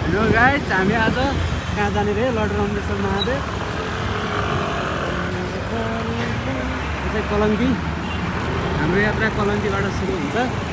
Hello guys, हामी आज कहाँ जाने रे? लर्ड रामेश्वर महादेव चाहिँ कलङ्की। हाम्रो यात्रा कलङ्कीबाट सुरु हुन्छ।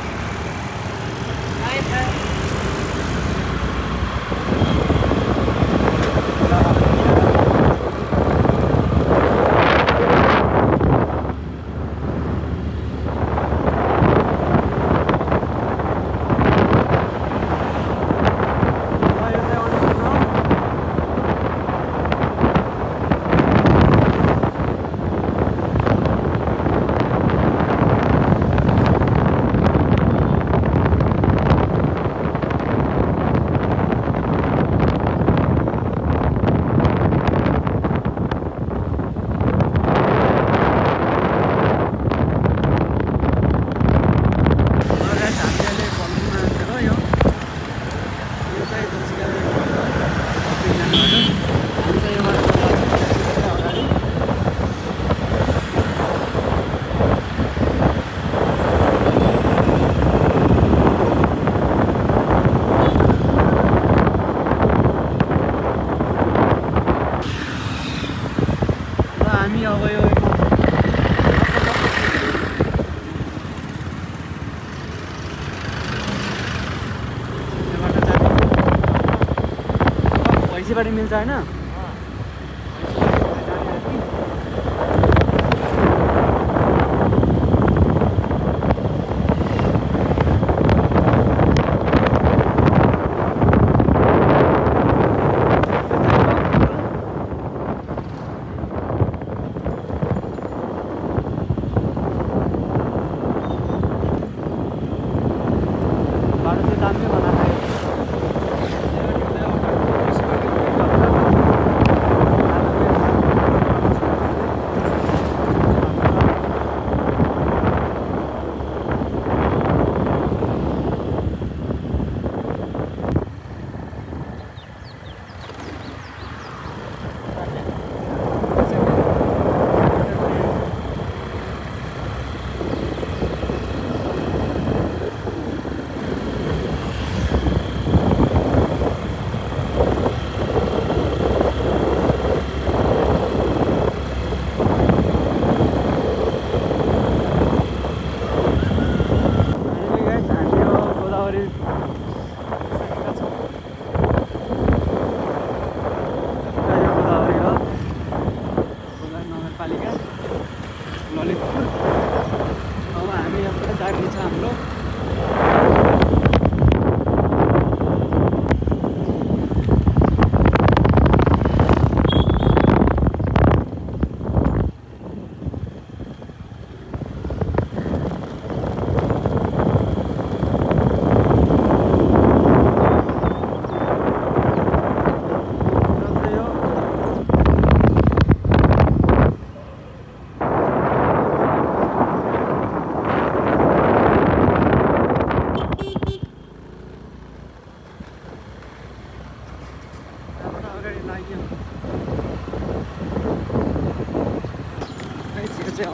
भैँसीबाट मिल्छ होइन?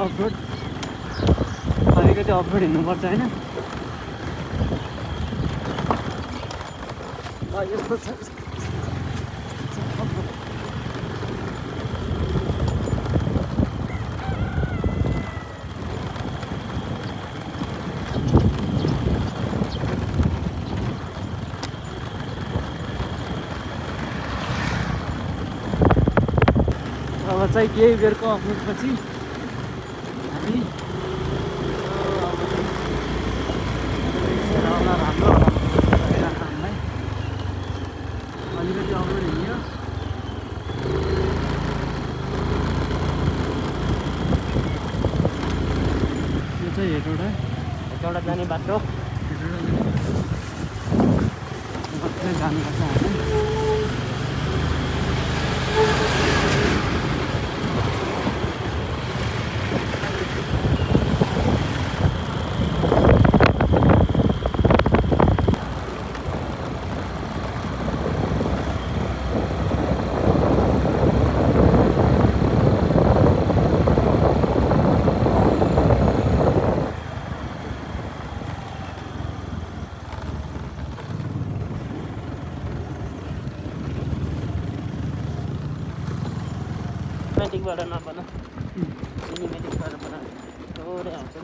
अफरोड अलिकति अफरोड हिँड्नुपर्छ होइन? यस्तो छ अब चाहिँ केही बेरको अफरोडपछि हेटौडा जाने बाटो जानुपर्छ हामी। सिनेमेटिकबाट नबना सिनेमेटिकबाट बना थोरै आउँछ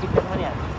टिकट पनि हाल्छ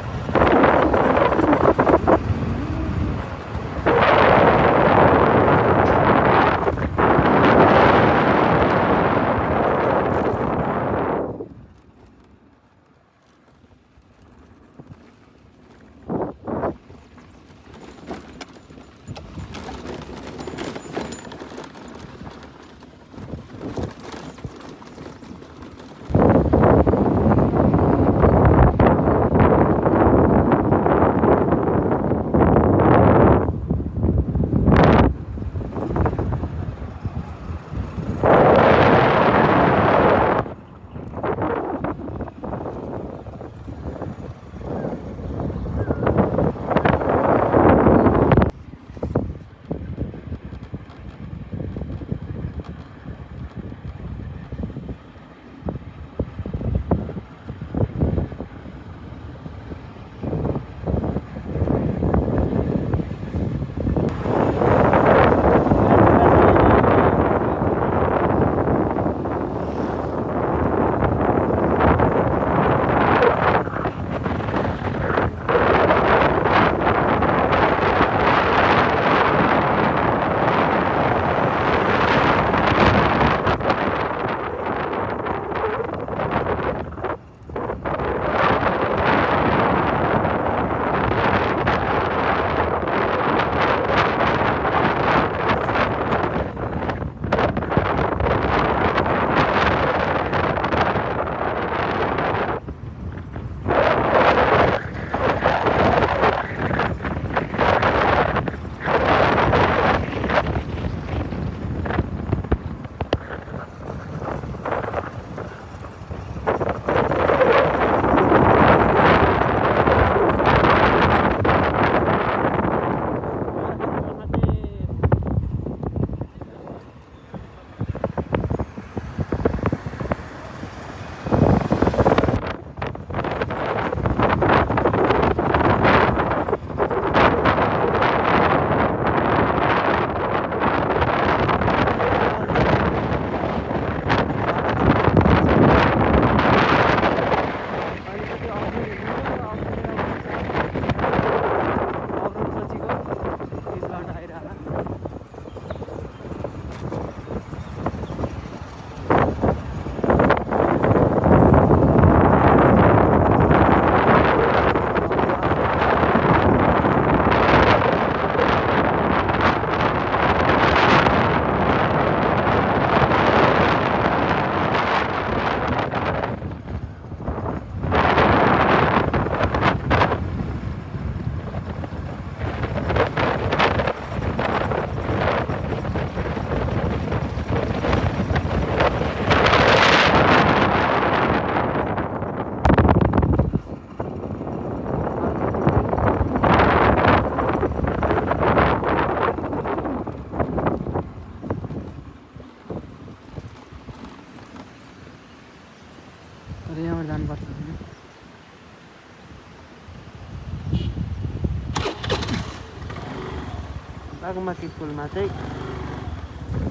बागमती पुलमा चाहिँ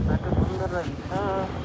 बाटो सुन्दर रहेछ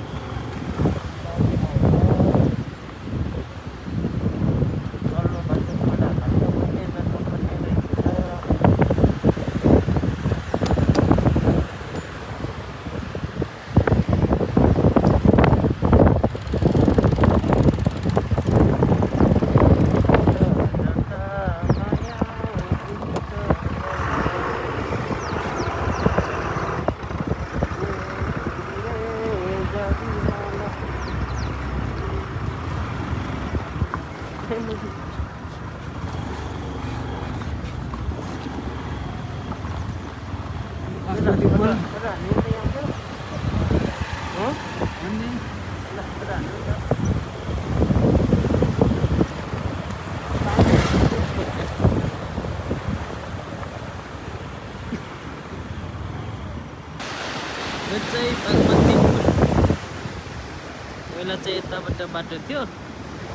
बेला चाहिँ यताबाट बाटो थियो,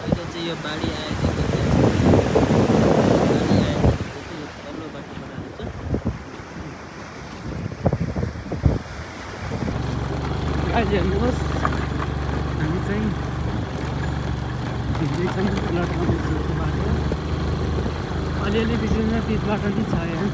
अहिले चाहिँ यो बाढी आएदेखि चाहिँ यो तल्लो बाटोबाट आउँछ। अहिले हेर्नुहोस् हामी चाहिँ भिज्दैछौँ लटरम्बेश्वरको बाटो। अलिअलि बिजुली बिचबाट नि छ यहाँ।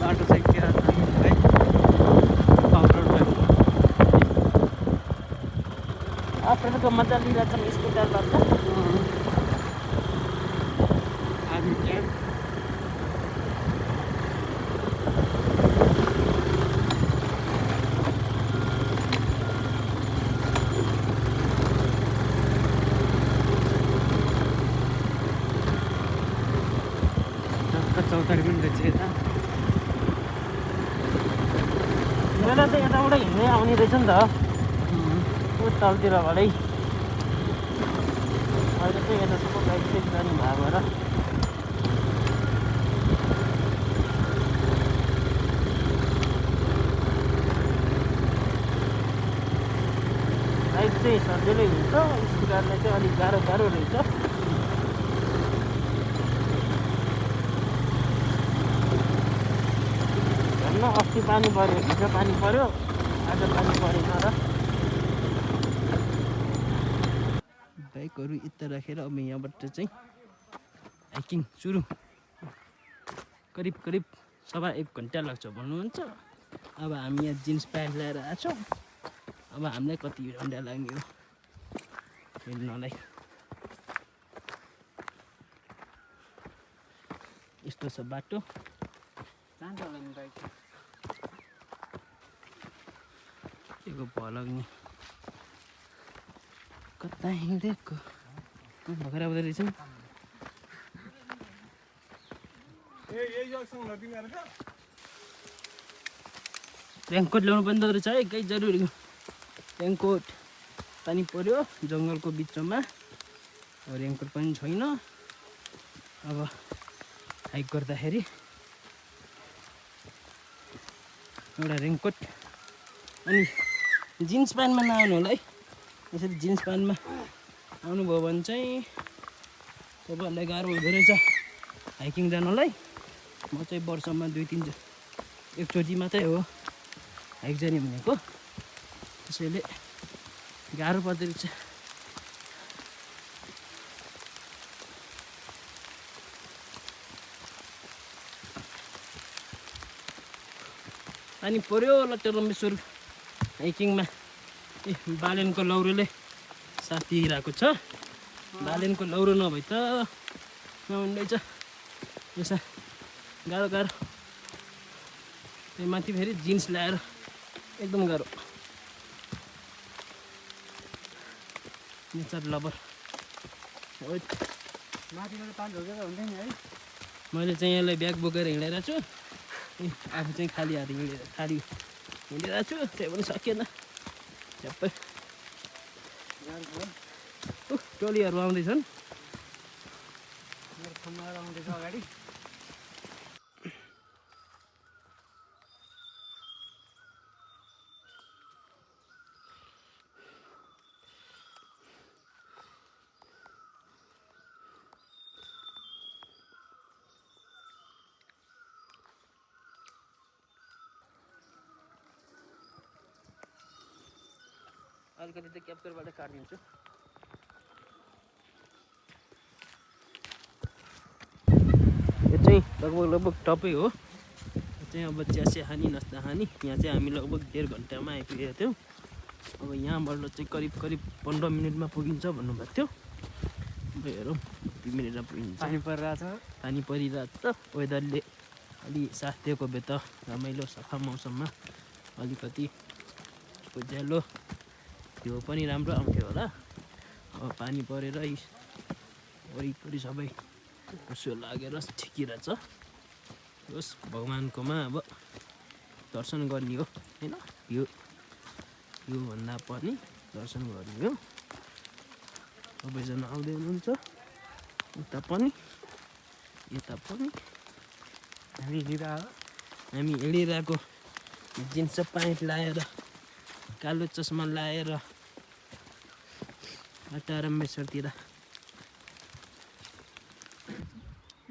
बाटो चाहिँ के है आफ्रोको मजा लिइरहेछन् स्कुटरबाट। आर्मी क्याम्प चौतारी पनि रहेछ यता। मेला चाहिँ यताबाट हिँड्दै आउने रहेछ नि त, ऊ तलतिरबाटै। अहिले चाहिँ यता सबै बाइक साइक जाने भएको भएर बाइक चाहिँ सजिलै हुन्छ, स्कुटरले चाहिँ अलिक गाह्रो गाह्रो रहेछ। अस्ति पानी पऱ्यो, हिजो पानी पऱ्यो, आज पानी परेन र। बाइकहरू यता राखेर अब यहाँबाट चाहिँ हाइकिङ सुरु। करिब करिब 1.5 घन्टा लाग्छ भन्नुहुन्छ। अब हामी यहाँ जिन्स प्यान्ट ल्याएर आएको छौँ। अब हामीलाई कति घन्टा लाग्ने हो हिँड्नलाई। यस्तो छ बाटो। जान्छ होला नि बाइक। यो भलग्ने कता हिँडेको भएर आउँदो रहेछ नि। रेनकोट ल्याउनु पनि दो रहेछ है, केही जरुरी रेनकोट। पानी पर्यो जङ्गलको बिचमा, रेनकोट पनि छैन। अब हाइक गर्दाखेरि एउटा रेनकोट अनि जिन्स प्यान्टमा नआउनु होला है। यसरी जिन्स प्यान्टमा आउनुभयो भने चाहिँ तपाईँहरूलाई गाह्रो हुँदो रहेछ हाइकिङ जानलाई। म चाहिँ वर्षमा 2-3 एकचोटि मात्रै हो हाइक जाने भनेको, त्यसैले गाह्रो पर्दो रहेछ। पानी पर्यो लटरम्बेश्वर हाइकिङमा। ए बालेनको लौरोले साथ दिइरहेको छ। बालेनको लौरो नभए त नहुँदैछ। यसो गाह्रो गाह्रो। त्यही माथि फेरि जिन्स ल्याएर एकदम गाह्रो। नेचर लभर माथिबाट पानी झोकेर हुन्छ नि है। मैले चाहिँ यसलाई ब्याग बोकेर हिँडेर छु। आफू चाहिँ खाली हात हिँडिरहेको छु, त्यही पनि सकिएन झ्याप्पै। टोलीहरू आउँदैछन्। मेरो फोनमा आउँदैछ अगाडि। अलिकति त क्याप्चरबाट काटिदिन्छु। यो चाहिँ लगभग टपै हो। यो चाहिँ अब चियासिया हानी नास्ता हानी। यहाँ चाहिँ हामी लगभग 1.5 घन्टामा आइपुगेका थियौँ। अब यहाँबाट चाहिँ करिब 15 मिनटमा पुगिन्छ भन्नुभएको थियो। अब हेरौँ कति मिनटमा पुगिन्छ। पानी परिरहेछ। पानी परिरहेछ त वेदरले अलि साथ दिएको भए त रमाइलो सफा मौसममा अलिकति उज्यालो त्यो पनि राम्रो आउँथ्यो होला। अब पानी परेर वरिपरि सबै उसो लागेर ठिकिरहेछ। होस् भगवान्कोमा अब दर्शन गर्ने हो होइन, यो भन्दा पनि दर्शन गर्ने हो। सबैजना आउँदै हुनुहुन्छ, उता पनि यता पनि। हामी हिँडिरहेको जिन्स प्यान्ट लाएर कालो चस्मा लाएर अटारम्बेश्वरतिर।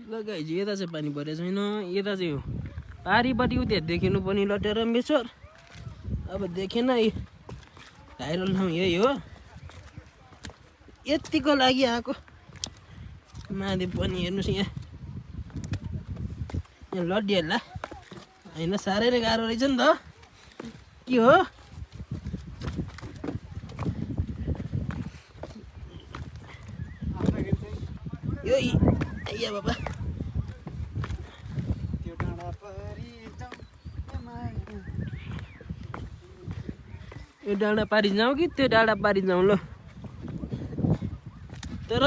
ल गाइज यता चाहिँ पानी परेको छैन, यता चाहिँ हो पारिपट्टि उता देखिनु पनि लटारम्बेश्वर। अब देखेन भाइरल ठाउँ यही हो, यतिको लागि आएको। महादेव पनि हेर्नुहोस् यहाँ लडिहाल्ला होइन, साह्रै नै गाह्रो रहेछ नि त। के हो यो आइया बाबा, यो डाँडा पारि जाउँ कि त्यो डाँडा पारि जाउँ ल। तर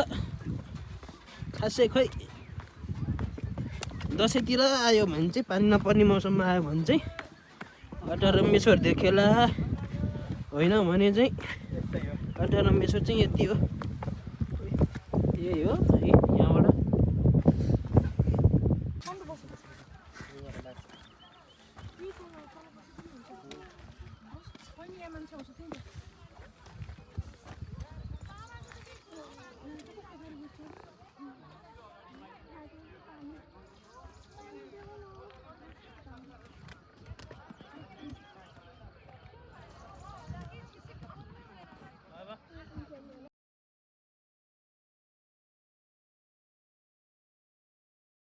खासै खोइ दसैँतिर आयो भने चाहिँ, पानी नपर्ने मौसममा आयो भने चाहिँ अटारम्बेश्वर देखेला, होइन भने चाहिँ अटारम्बेश्वर चाहिँ यति हो। यही हो यहाँबाट।